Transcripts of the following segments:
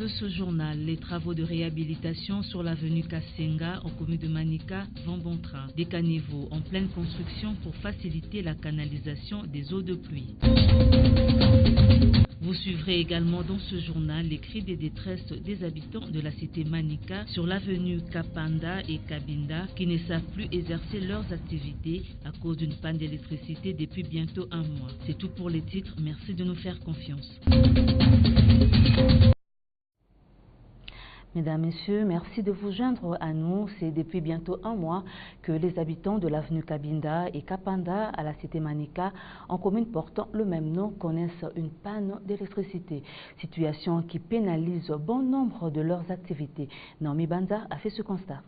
de ce journal, les travaux de réhabilitation sur l'avenue Kasenga en commune de Manika vont bon train. Des caniveaux en pleine construction pour faciliter la canalisation des eaux de pluie. Vous suivrez également dans ce journal les cris des détresses des habitants de la cité Manika sur l'avenue Kapanda et Kabinda qui ne savent plus exercer leurs activités à cause d'une panne d'électricité depuis bientôt un mois. C'est tout pour les titres. Merci de nous faire confiance. Mesdames, Messieurs, merci de vous joindre à nous. C'est depuis bientôt un mois que les habitants de l'avenue Kabinda et Kapanda à la cité Manika, en commune portant le même nom, connaissent une panne d'électricité. Situation qui pénalise bon nombre de leurs activités. Naomi Banza a fait ce constat.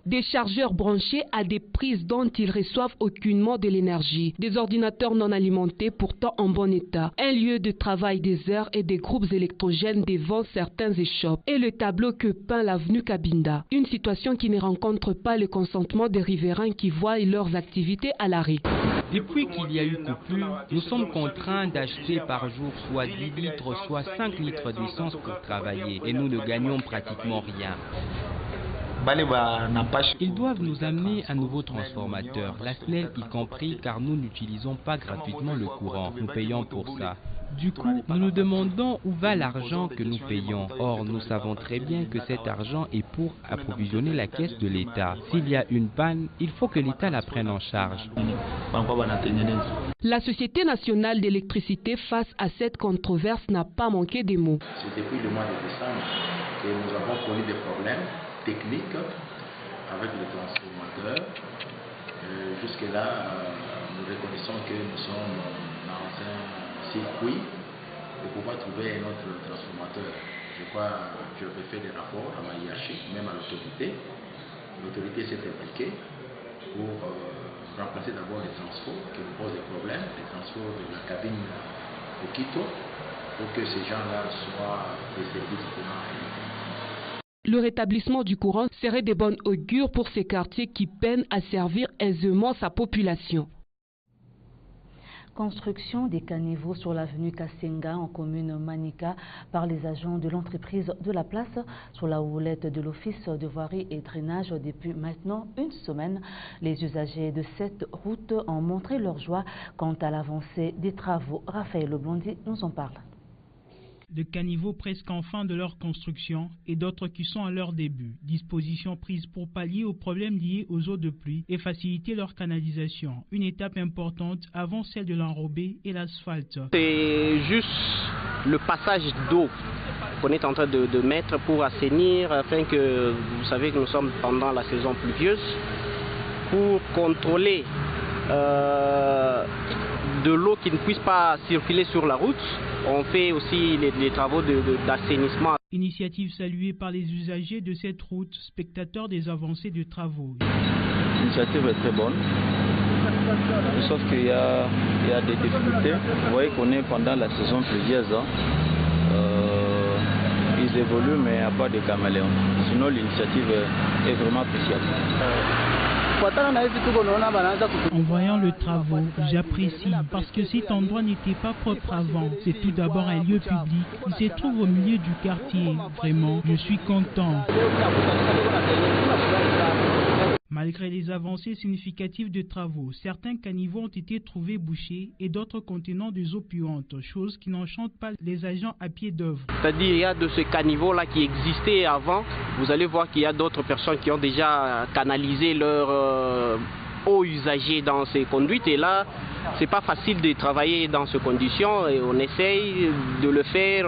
Des chargeurs branchés à des prises dont ils reçoivent aucunement de l'énergie. Des ordinateurs non alimentés pourtant en bon état. Un lieu de travail désert et des groupes électrogènes devant certains échoppes. Et le tableau que peint l'avenue Kabinda. Une situation qui ne rencontre pas le consentement des riverains qui voient leurs activités à l'arrêt. Depuis qu'il y a eu coupure, nous sommes contraints d'acheter par jour soit 10 litres, soit 5 litres d'essence pour travailler. Et nous ne gagnons pratiquement rien. Ils doivent nous amener un nouveau transformateur, la SNEL y compris, car nous n'utilisons pas gratuitement le courant. Nous payons pour ça. Du coup, nous nous demandons où va l'argent que nous payons. Or, nous savons très bien que cet argent est pour approvisionner la caisse de l'État. S'il y a une panne, il faut que l'État la prenne en charge. La Société nationale d'électricité face à cette controverse n'a pas manqué des mots. C'est depuis le mois de décembre que nous avons connu des problèmes techniques avec les transformateurs. Jusque-là, nous reconnaissons que nous sommes dans un circuit de pouvoir trouver un autre transformateur. Je crois que j'avais fait des rapports à ma hiérarchie, même à l'autorité. L'autorité s'est impliquée pour remplacer d'abord les transforts qui nous posent des problèmes, les transforts de la cabine de Quito, pour que ces gens-là soient desservis directement. Le rétablissement du courant serait de bon augure pour ces quartiers qui peinent à servir aisément sa population. Construction des caniveaux sur l'avenue Kasenga en commune Manika par les agents de l'entreprise de la place sur la houlette de l'office de voirie et drainage depuis maintenant une semaine. Les usagers de cette route ont montré leur joie quant à l'avancée des travaux. Raphaël Leblondi nous en parle. De caniveaux presque en fin de leur construction et d'autres qui sont à leur début. Dispositions prises pour pallier aux problèmes liés aux eaux de pluie et faciliter leur canalisation. Une étape importante avant celle de l'enrobé et l'asphalte. C'est juste le passage d'eau qu'on est en train de mettre pour assainir afin que, vous savez que nous sommes pendant la saison pluvieuse, pour contrôler de l'eau qui ne puisse pas circuler sur la route. On fait aussi les travaux d'assainissement. Initiative saluée par les usagers de cette route, spectateurs des avancées de travaux. L'initiative est très bonne, sauf qu'il y a des difficultés. Vous voyez qu'on est pendant la saison pluvieuse. Ils évoluent mais il n'y a pas de caméléon. Sinon l'initiative est vraiment appréciable. En voyant le travaux, j'apprécie parce que cet endroit n'était pas propre avant. C'est tout d'abord un lieu public. Il se trouve au milieu du quartier. Vraiment, je suis content. Malgré les avancées significatives de travaux, certains caniveaux ont été trouvés bouchés et d'autres contenant des eaux puantes, chose qui n'enchante pas les agents à pied d'œuvre. C'est-à-dire il y a de ces caniveaux-là qui existaient avant. Vous allez voir qu'il y a d'autres personnes qui ont déjà canalisé leur eau usagée dans ces conduites. Et là, c'est pas facile de travailler dans ces conditions et on essaye de le faire,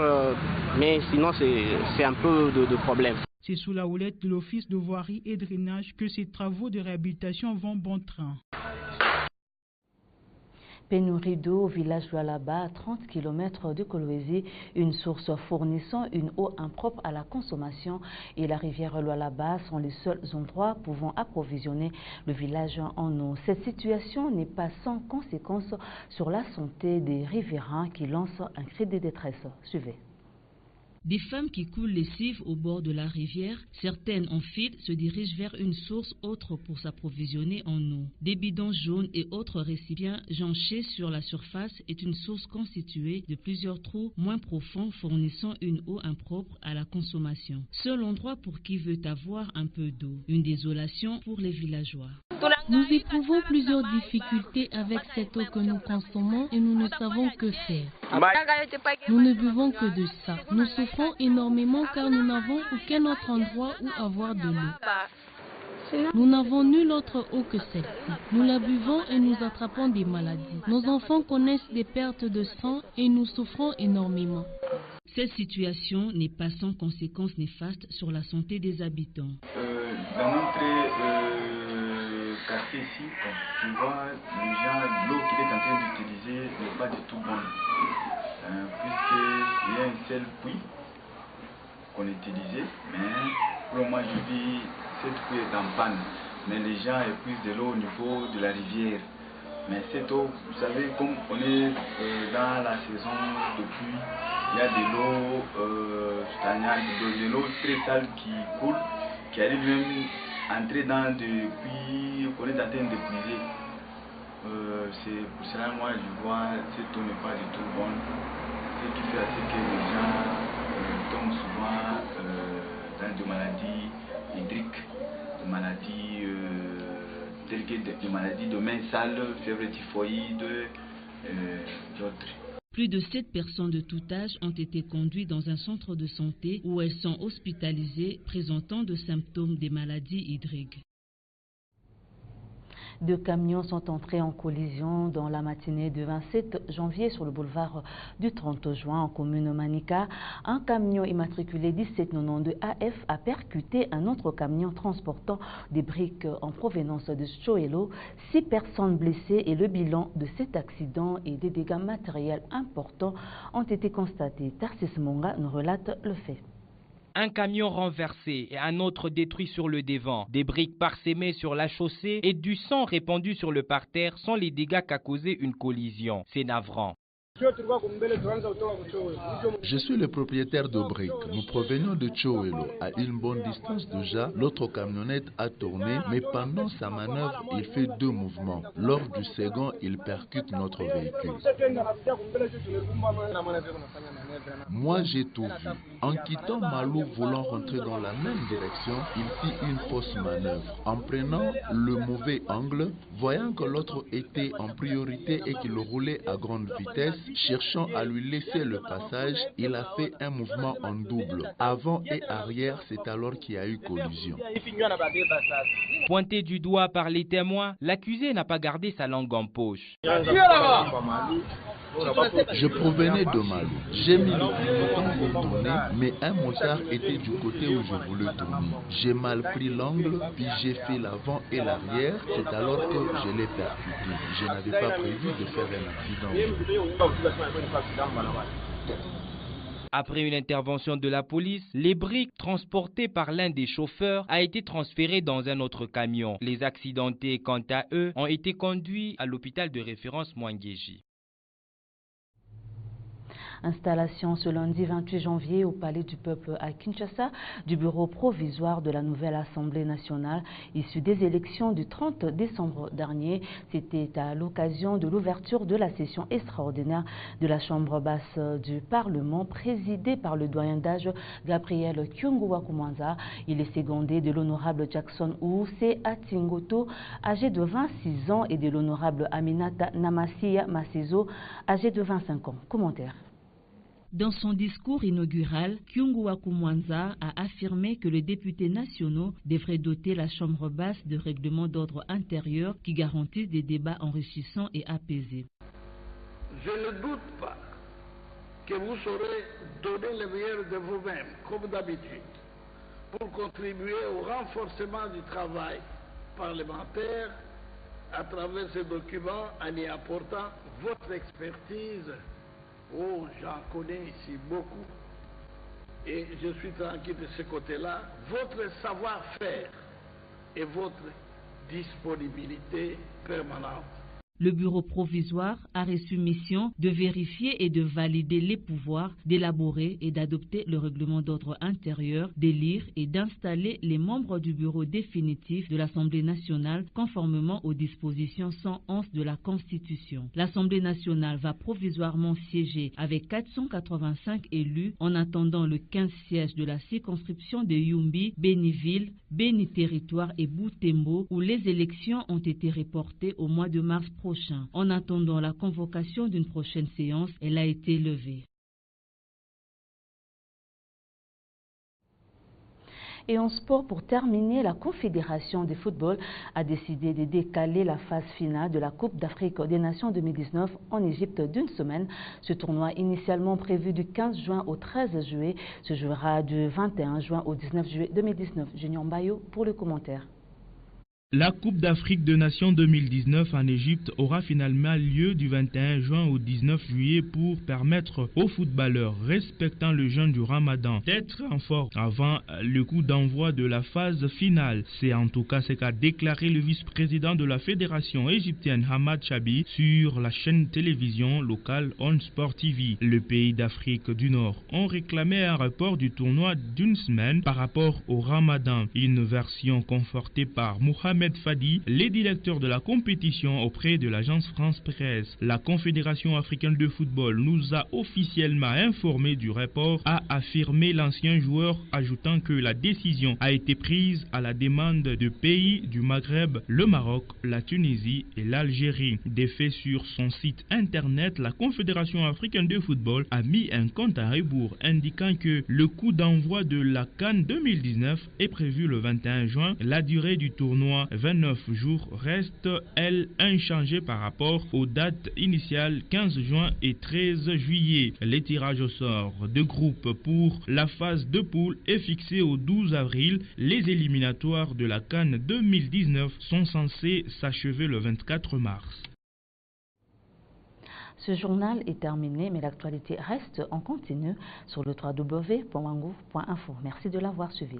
mais sinon c'est un peu de problème. C'est sous la houlette de l'Office de voirie et drainage que ces travaux de réhabilitation vont bon train. Pénurie d'eau au village Lualaba, à 30 km de Kolwezi, une source fournissant une eau impropre à la consommation et la rivière Lualaba sont les seuls endroits pouvant approvisionner le village en eau. Cette situation n'est pas sans conséquence sur la santé des riverains qui lancent un cri de détresse. Suivez. Des femmes qui coulent lessive au bord de la rivière, certaines en file se dirigent vers une source autre pour s'approvisionner en eau. Des bidons jaunes et autres récipients jonchés sur la surface est une source constituée de plusieurs trous moins profonds fournissant une eau impropre à la consommation. Seul endroit pour qui veut avoir un peu d'eau. Une désolation pour les villageois. Nous éprouvons plusieurs difficultés avec cette eau que nous consommons et nous ne savons que faire. Nous ne buvons que de ça. Nous souffrons énormément car nous n'avons aucun autre endroit où avoir de l'eau. Nous n'avons nulle autre eau que celle-ci. Nous la buvons et nous attrapons des maladies. Nos enfants connaissent des pertes de sang et nous souffrons énormément. Cette situation n'est pas sans conséquences néfastes sur la santé des habitants. Dans notre quartier ici, tu vois, l'eau qu'il est en train d'utiliser n'est pas du tout bonne. Puisqu'il y a un seul puits qu'on utilisait, mais pour le moment je vis, cette puits est en panne. Mais les gens épuisent de l'eau au niveau de la rivière. Mais cette eau, vous savez, comme on est dans la saison de pluie, il y a de l'eau stagnante, de l'eau très sale qui coule, qui arrive même entrer dans des puits qu'on est en train d'épuiser. C'est pour cela moi je vois cette eau n'est pas du tout bonne. Ce qui fait assez que les gens tombent souvent dans des maladies hydriques, des maladies telles que des maladies de mains sales, fièvre typhoïde, d'autres. Plus de 7 personnes de tout âge ont été conduites dans un centre de santé où elles sont hospitalisées présentant des symptômes des maladies hydriques. 2 camions sont entrés en collision dans la matinée du 27 janvier sur le boulevard du 30 juin en commune Manika. Un camion immatriculé 1792 AF a percuté un autre camion transportant des briques en provenance de Choelo. 6 personnes blessées et le bilan de cet accident et des dégâts matériels importants ont été constatés. Tarsis Monga nous relate le fait. Un camion renversé et un autre détruit sur le devant. Des briques parsemées sur la chaussée et du sang répandu sur le parterre sont les dégâts qu'a causé une collision. C'est navrant. Je suis le propriétaire de briques. Nous provenons de Choelo. À une bonne distance déjà, l'autre camionnette a tourné, mais pendant sa manœuvre, il fait 2 mouvements. Lors du second, il percute notre véhicule. Moi, j'ai tout vu. En quittant Malou voulant rentrer dans la même direction, il fit une fausse manœuvre. En prenant le mauvais angle, voyant que l'autre était en priorité et qu'il roulait à grande vitesse, cherchant à lui laisser le passage, il a fait un mouvement en double. Avant et arrière, c'est alors qu'il y a eu collision. Pointé du doigt par les témoins, l'accusé n'a pas gardé sa langue en poche. Je provenais de Malou. J'ai mis le clignotant pour tourner, mais un motard était du côté où je voulais tourner. J'ai mal pris l'angle, puis j'ai fait l'avant et l'arrière. C'est alors que je l'ai percuté. Je n'avais pas prévu de faire un accident. Après une intervention de la police, les briques transportées par l'un des chauffeurs a été transférées dans un autre camion. Les accidentés, quant à eux, ont été conduits à l'hôpital de référence Mwangeji. Installation ce lundi 28 janvier au Palais du Peuple à Kinshasa du bureau provisoire de la nouvelle Assemblée nationale issue des élections du 30 décembre dernier. C'était à l'occasion de l'ouverture de la session extraordinaire de la Chambre basse du Parlement présidée par le doyen d'âge Gabriel Kyungu-Wakumanza. Il est secondé de l'honorable Jackson Ouse Atingoto, âgé de 26 ans, et de l'honorable Aminata Namasia Masezo, âgé de 25 ans. Commentaire. Dans son discours inaugural, Kyungu-Wakumanza a affirmé que les députés nationaux devraient doter la Chambre basse de règlements d'ordre intérieur qui garantissent des débats enrichissants et apaisés. Je ne doute pas que vous saurez donner le meilleur de vous-même, comme d'habitude, pour contribuer au renforcement du travail parlementaire à travers ce document en y apportant votre expertise. Oh, j'en connais ici beaucoup et je suis tranquille de ce côté-là. Votre savoir-faire et votre disponibilité permanente. Le bureau provisoire a reçu mission de vérifier et de valider les pouvoirs, d'élaborer et d'adopter le règlement d'ordre intérieur, d'élire et d'installer les membres du bureau définitif de l'Assemblée nationale conformément aux dispositions 111 de la Constitution. L'Assemblée nationale va provisoirement siéger avec 485 élus en attendant le 15 sièges de la circonscription de Yumbi, Béniville, Béni-Territoire et Boutembo où les élections ont été reportées au mois de mars prochain. En attendant la convocation d'une prochaine séance, elle a été levée. Et en sport, pour terminer, la Confédération de football a décidé de décaler la phase finale de la Coupe d'Afrique des Nations 2019 en Égypte d'une semaine. Ce tournoi, initialement prévu du 15 juin au 13 juillet, se jouera du 21 juin au 19 juillet 2019. Junior Mbayo pour le commentaire. La Coupe d'Afrique des Nations 2019 en Égypte aura finalement lieu du 21 juin au 19 juillet pour permettre aux footballeurs respectant le jeûne du Ramadan d'être en forme avant le coup d'envoi de la phase finale. C'est en tout cas ce qu'a déclaré le vice-président de la fédération égyptienne Hamad Chabi sur la chaîne télévision locale On Sport TV. Le pays d'Afrique du Nord ont réclamé un report du tournoi d'une semaine par rapport au Ramadan, une version confortée par Mohamed Fadi, les directeurs de la compétition auprès de l'agence France Presse. La Confédération africaine de football nous a officiellement informé du report, a affirmé l'ancien joueur, ajoutant que la décision a été prise à la demande de pays du Maghreb, le Maroc, la Tunisie et l'Algérie. Des faits sur son site internet, la Confédération africaine de football a mis un compte à rebours indiquant que le coup d'envoi de la CAN 2019 est prévu le 21 juin. La durée du tournoi 29 jours reste, elle, inchangée par rapport aux dates initiales 15 juin et 13 juillet. Les tirages au sort de groupe pour la phase de poule est fixé au 12 avril. Les éliminatoires de la CAN 2019 sont censés s'achever le 24 mars. Ce journal est terminé, mais l'actualité reste en continu sur le www.wangou.info. Merci de l'avoir suivi.